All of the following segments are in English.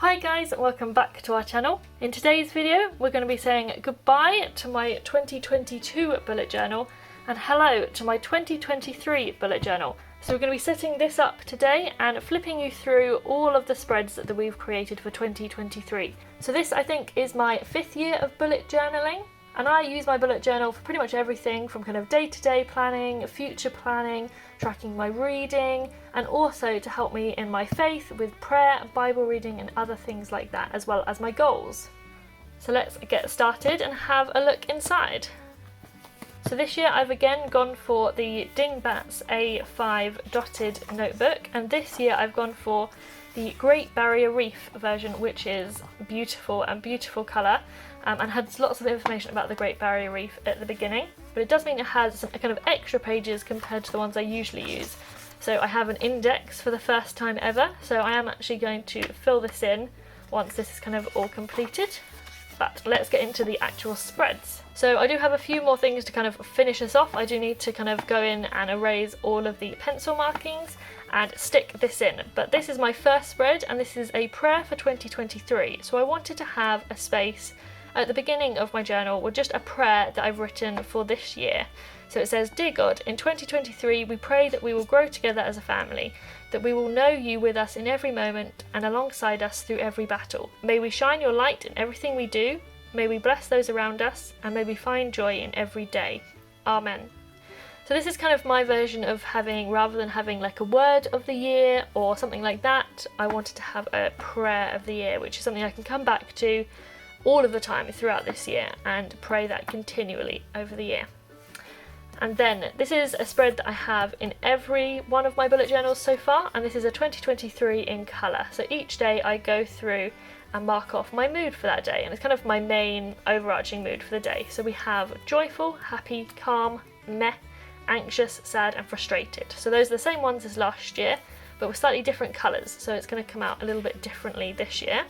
Hi guys, and welcome back to our channel. In today's video we're going to be saying goodbye to my 2022 bullet journal and hello to my 2023 bullet journal. So we're going to be setting this up today and flipping you through all of the spreads that we've created for 2023. So this, I think, is my 5th year of bullet journaling, and I use my bullet journal for pretty much everything from kind of day-to-day planning, future planning, tracking my reading, and also to help me in my faith with prayer, Bible reading and other things like that, as well as my goals. So let's get started and have a look inside. So this year I've again gone for the Dingbats A5 dotted notebook, and this year I've gone for the Great Barrier Reef version, which is beautiful and beautiful colour, and has lots of information about the Great Barrier Reef at the beginning, but it does mean it has some kind of extra pages compared to the ones I usually use. So I have an index for the first time ever, so I am actually going to fill this in once this is kind of all completed. But let's get into the actual spreads. So I do have a few more things to kind of finish this off. I do need to kind of go in and erase all of the pencil markings and stick this in. But this is my first spread, and this is a prayer for 2023. So I wanted to have a space at the beginning of my journal with just a prayer that I've written for this year. So it says, "Dear God, in 2023 we pray that we will grow together as a family, that we will know you with us in every moment and alongside us through every battle. May we shine your light in everything we do, may we bless those around us, and may we find joy in every day. Amen." So this is kind of my version of having, rather than having like a word of the year or something like that, I wanted to have a prayer of the year, which is something I can come back to all of the time throughout this year and pray that continually over the year. And then this is a spread that I have in every one of my bullet journals so far, and this is a 2023 in colour. So each day I go through and mark off my mood for that day, and it's kind of my main overarching mood for the day. So we have joyful, happy, calm, meh, anxious, sad and frustrated. So those are the same ones as last year, but with slightly different colours, so it's going to come out a little bit differently this year.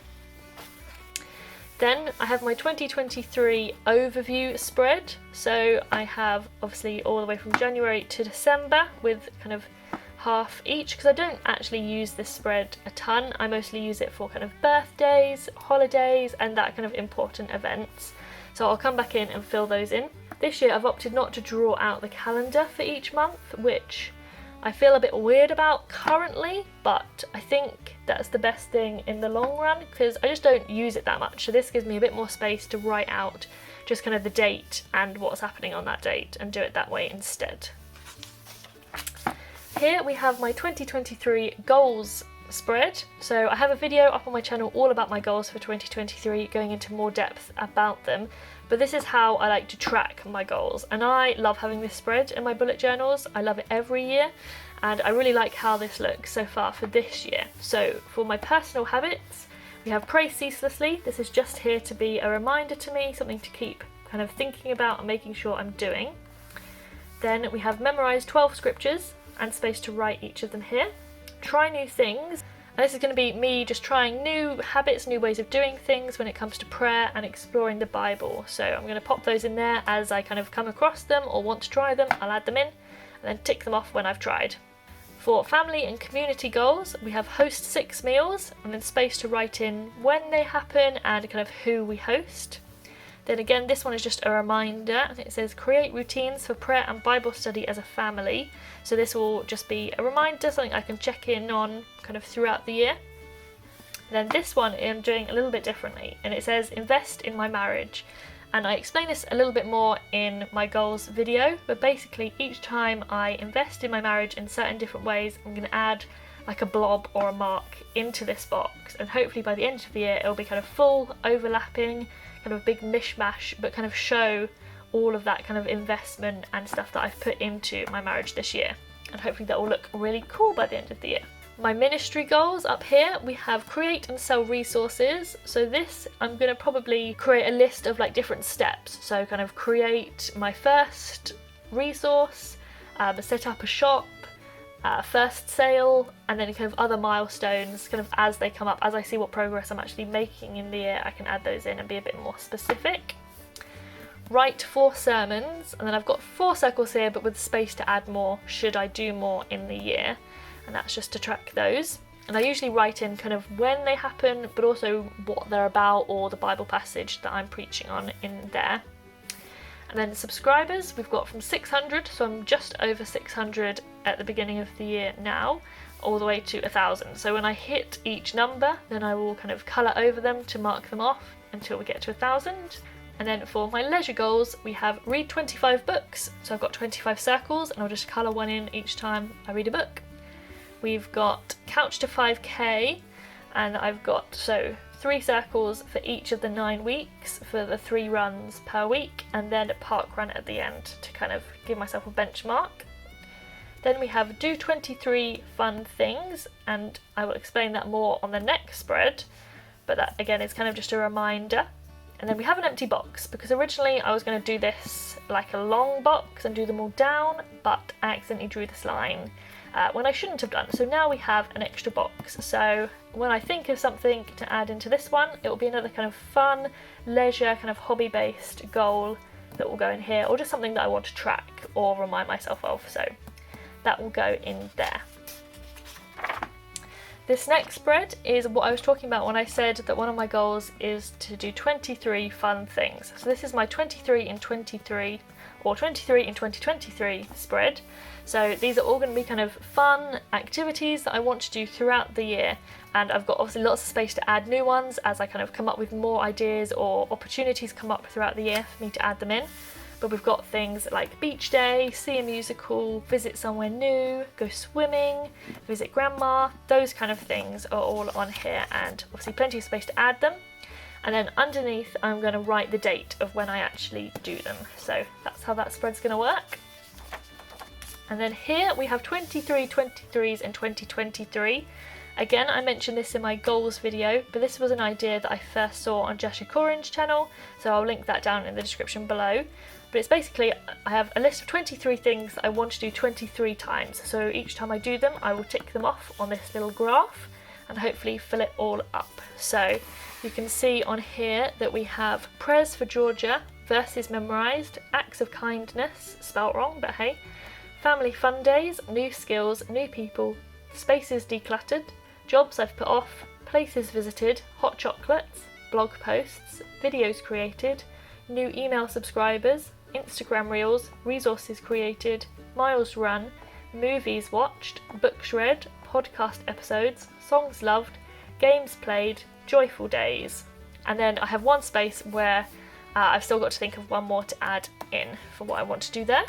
Then I have my 2023 overview spread. So I have obviously all the way from January to December with kind of half each, because I don't actually use this spread a ton. I mostly use it for kind of birthdays, holidays and that kind of important events. So I'll come back in and fill those in. This year I've opted not to draw out the calendar for each month, which I feel a bit weird about currently, but I think that's the best thing in the long run because I just don't use it that much. So this gives me a bit more space to write out just kind of the date and what's happening on that date and do it that way instead. Here we have my 2023 goals spread. So I have a video up on my channel all about my goals for 2023, going into more depth about them. But this is how I like to track my goals, and I love having this spread in my bullet journals. I love it every year, and I really like how this looks so far for this year. So for my personal habits, we have pray ceaselessly. This is just here to be a reminder to me, something to keep kind of thinking about and making sure I'm doing. Then we have memorize 12 scriptures and space to write each of them here. Try new things. And this is going to be me just trying new habits, new ways of doing things when it comes to prayer and exploring the Bible. So I'm going to pop those in there as I kind of come across them or want to try them. I'll add them in and then tick them off when I've tried. For family and community goals, we have host 6 meals and then space to write in when they happen and kind of who we host. Then again, this one is just a reminder. It says create routines for prayer and Bible study as a family. So this will just be a reminder, something I can check in on kind of throughout the year. Then this one I'm doing a little bit differently, and it says invest in my marriage. And I explain this a little bit more in my goals video, but basically each time I invest in my marriage in certain different ways, I'm going to add like a blob or a mark into this box, and hopefully by the end of the year it'll be kind of full, overlapping, kind of a big mishmash, but kind of show all of that kind of investment and stuff that I've put into my marriage this year, and hopefully that will look really cool by the end of the year. My ministry goals up here, we have create and sell resources. So this, I'm going to probably create a list of like different steps. So kind of create my first resource, set up a shop, first sale, and then kind of other milestones kind of as they come up. As I see what progress I'm actually making in the year, I can add those in and be a bit more specific. Write 4 sermons, and then I've got 4 circles here but with space to add more should I do more in the year, and that's just to track those. And I usually write in kind of when they happen, but also what they're about or the Bible passage that I'm preaching on in there. And then subscribers, we've got from 600, so I'm just over 600 at the beginning of the year now, all the way to 1,000. So when I hit each number, then I will kind of colour over them to mark them off until we get to 1,000. And then for my leisure goals, we have read 25 books. So I've got 25 circles and I'll just colour one in each time I read a book. We've got couch to 5k, and I've got 3 circles for each of the 9 weeks for the 3 runs per week, and then a park run at the end to kind of give myself a benchmark. Then we have do 23 fun things, and I will explain that more on the next spread, but that again is kind of just a reminder. And then we have an empty box, because originally I was going to do this like a long box and do them all down, but I accidentally drew this line when I shouldn't have done. So now we have an extra box. So when I think of something to add into this one, it will be another kind of fun, leisure, kind of hobby-based goal that will go in here, or just something that I want to track or remind myself of. So that will go in there. This next spread is what I was talking about when I said that one of my goals is to do 23 fun things. So this is my 23 in 23 or 23 in 2023 spread. So these are all going to be kind of fun activities that I want to do throughout the year, and I've got obviously lots of space to add new ones as I kind of come up with more ideas or opportunities come up throughout the year for me to add them in. But we've got things like beach day, see a musical, visit somewhere new, go swimming, visit grandma. Those kind of things are all on here, and obviously plenty of space to add them. And then underneath I'm going to write the date of when I actually do them. So that's how that spread's going to work. And then here we have 23 23s in 2023. Again, I mentioned this in my goals video, but this was an idea that I first saw on Joshua Corin's channel, so I'll link that down in the description below. But it's basically, I have a list of 23 things that I want to do 23 times. So each time I do them, I will tick them off on this little graph and hopefully fill it all up. So you can see on here that we have prayers for Georgia, verses memorised, acts of kindness, spelt wrong, but hey, family fun days, new skills, new people, spaces decluttered, jobs I've put off, places visited, hot chocolates, blog posts, videos created, new email subscribers, Instagram reels, resources created, miles run, movies watched, books read, podcast episodes, songs loved, games played, joyful days. And then I have one space where I've still got to think of one more to add in for what I want to do there.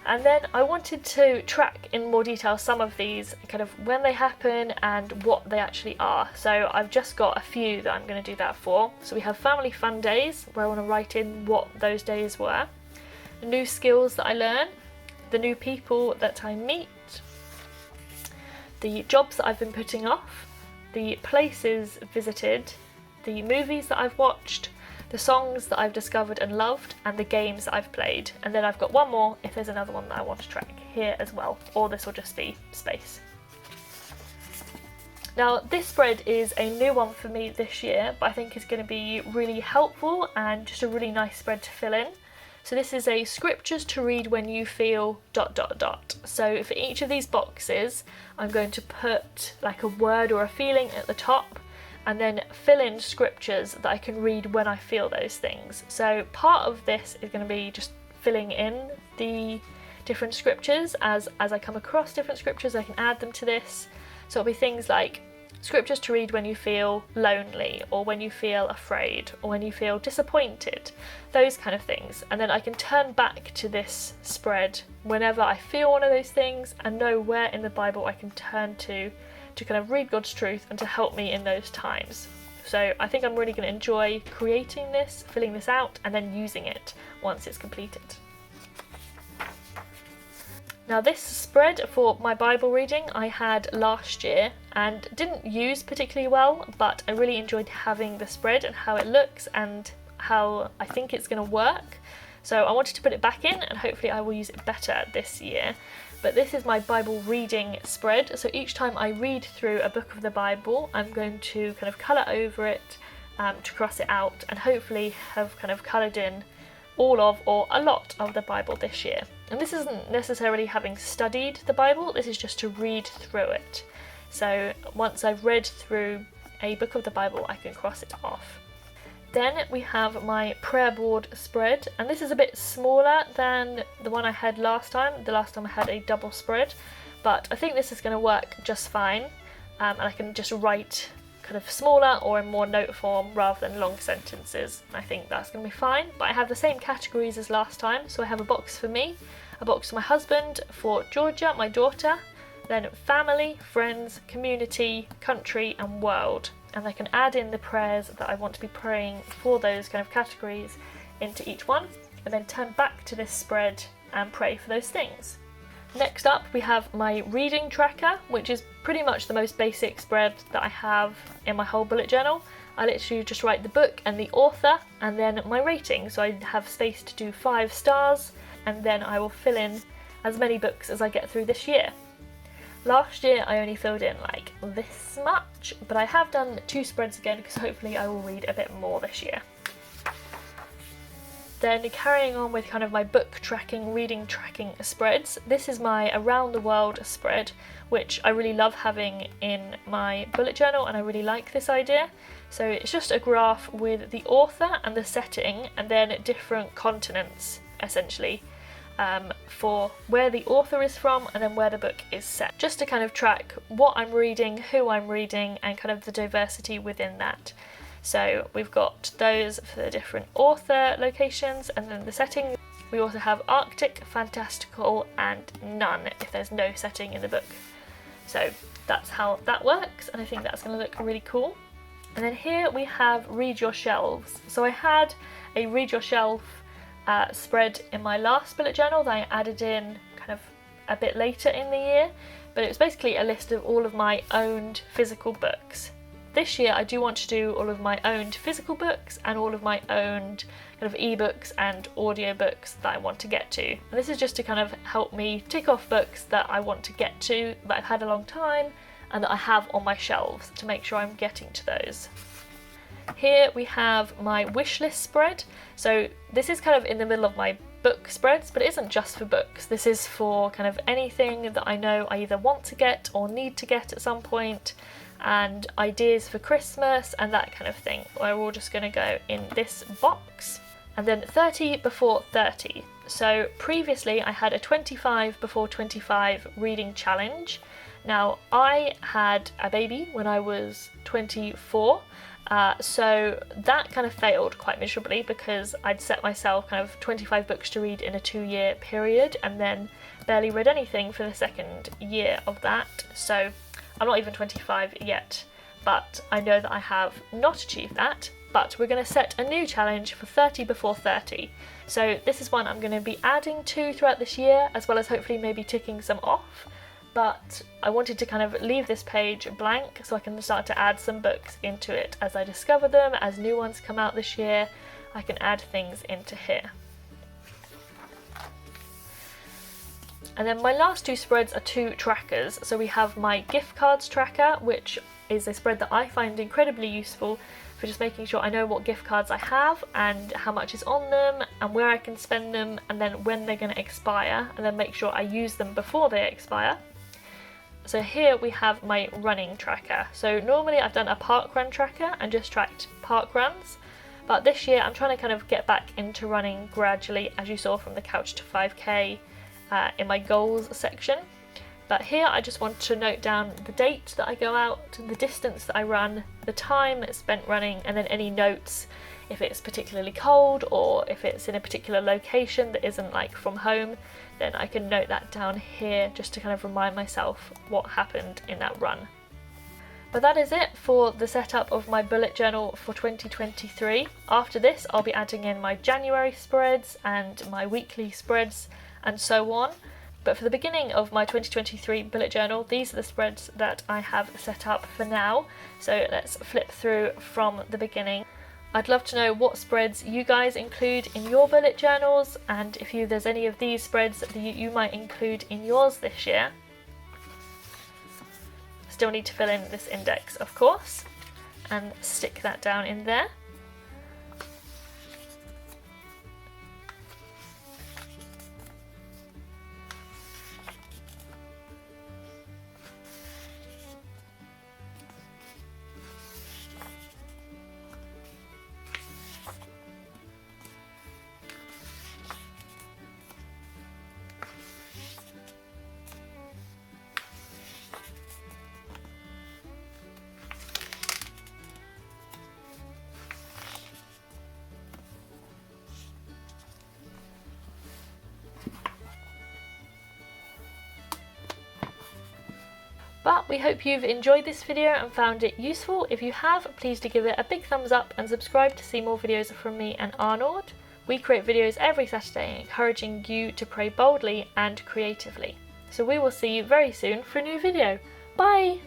And then I wanted to track in more detail some of these, kind of when they happen and what they actually are. So I've just got a few that I'm going to do that for. So we have family fun days, where I want to write in what those days were, the new skills that I learn, the new people that I meet, the jobs that I've been putting off, the places visited, the movies that I've watched, the songs that I've discovered and loved, and the games that I've played. And then I've got one more if there's another one that I want to track here as well, or this will just be space. Now this spread is a new one for me this year, but I think is going to be really helpful and just a really nice spread to fill in. So this is a scriptures to read when you feel ... So for each of these boxes I'm going to put like a word or a feeling at the top, and then fill in scriptures that I can read when I feel those things. So part of this is going to be just filling in the different scriptures. As I come across different scriptures, I can add them to this. So it'll be things like scriptures to read when you feel lonely, or when you feel afraid, or when you feel disappointed, those kind of things. And then I can turn back to this spread whenever I feel one of those things and know where in the Bible I can turn to kind of read God's truth and to help me in those times. So I think I'm really going to enjoy creating this, filling this out, and then using it once it's completed. Now this spread for my Bible reading I had last year and didn't use particularly well, but I really enjoyed having the spread and how it looks and how I think it's going to work. So I wanted to put it back in, and hopefully I will use it better this year. But this is my Bible reading spread, so each time I read through a book of the Bible I'm going to kind of colour over it to cross it out, and hopefully have kind of coloured in all of or a lot of the Bible this year. And this isn't necessarily having studied the Bible, this is just to read through it. So once I've read through a book of the Bible, I can cross it off. Then we have my prayer board spread, and this is a bit smaller than the one I had last time. The last time I had a double spread, but I think this is going to work just fine, and I can just write kind of smaller or in more note form rather than long sentences. I think that's going to be fine, but I have the same categories as last time. So I have a box for me, a box for my husband, for Georgia, my daughter, then family, friends, community, country and world. And I can add in the prayers that I want to be praying for those kind of categories into each one, and then turn back to this spread and pray for those things. Next up we have my reading tracker, which is pretty much the most basic spread that I have in my whole bullet journal. I literally just write the book and the author and then my rating, so I have space to do 5 stars, and then I will fill in as many books as I get through this year. Last year I only filled in like this much, but I have done 2 spreads again because hopefully I will read a bit more this year. Then carrying on with kind of my book tracking, reading tracking spreads, this is my around the world spread, which I really love having in my bullet journal, and I really like this idea. So it's just a graph with the author and the setting, and then different continents essentially, for where the author is from and then where the book is set, just to kind of track what I'm reading, who I'm reading, and kind of the diversity within that. So we've got those for the different author locations, and then the setting. We also have Arctic, fantastical and none if there's no setting in the book. So that's how that works, and I think that's going to look really cool. And then here we have read your shelves. So I had a read your shelf spread in my last bullet journal that I added in kind of a bit later in the year, but it was basically a list of all of my owned physical books. This year I do want to do all of my owned physical books and all of my owned kind of ebooks and audiobooks that I want to get to. And this is just to kind of help me tick off books that I want to get to, that I've had a long time and that I have on my shelves, to make sure I'm getting to those. Here we have my wishlist spread. So this is kind of in the middle of my book spreads, but it isn't just for books. This is for kind of anything that I know I either want to get or need to get at some point, and ideas for Christmas and that kind of thing. We're all just going to go in this box. And then 30 before 30. So previously I had a 25 before 25 reading challenge. Now I had a baby when I was 24, so that kind of failed quite miserably because I'd set myself kind of 25 books to read in a 2-year period and then barely read anything for the second year of that. So I'm not even 25 yet, but I know that I have not achieved that. But we're going to set a new challenge for 30 before 30. So this is one I'm going to be adding to throughout this year, as well as hopefully maybe ticking some off. But I wanted to kind of leave this page blank so I can start to add some books into it as I discover them, as new ones come out this year. I can add things into here. And then my last 2 spreads are 2 trackers. So we have my gift cards tracker, which is a spread that I find incredibly useful for just making sure I know what gift cards I have and how much is on them and where I can spend them, and then when they're going to expire, and then make sure I use them before they expire. So here we have my running tracker. So normally I've done a park run tracker and just tracked park runs, but this year I'm trying to kind of get back into running gradually, as you saw from the Couch to 5K in my goals section. But here I just want to note down the date that I go out, the distance that I run, the time spent running, and then any notes if it's particularly cold or if it's in a particular location that isn't like from home, then I can note that down here just to kind of remind myself what happened in that run. But that is it for the setup of my bullet journal for 2023. After this I'll be adding in my January spreads and my weekly spreads and so on. But for the beginning of my 2023 bullet journal, these are the spreads that I have set up for now. So let's flip through from the beginning. I'd love to know what spreads you guys include in your bullet journals, and if there's any of these spreads that you might include in yours this year. Still need to fill in this index, of course, and stick that down in there. we hope you've enjoyed this video and found it useful. If you have, please do give it a big thumbs up and subscribe to see more videos from me and Arnold. We create videos every Saturday encouraging you to pray boldly and creatively. So we will see you very soon for a new video. Bye!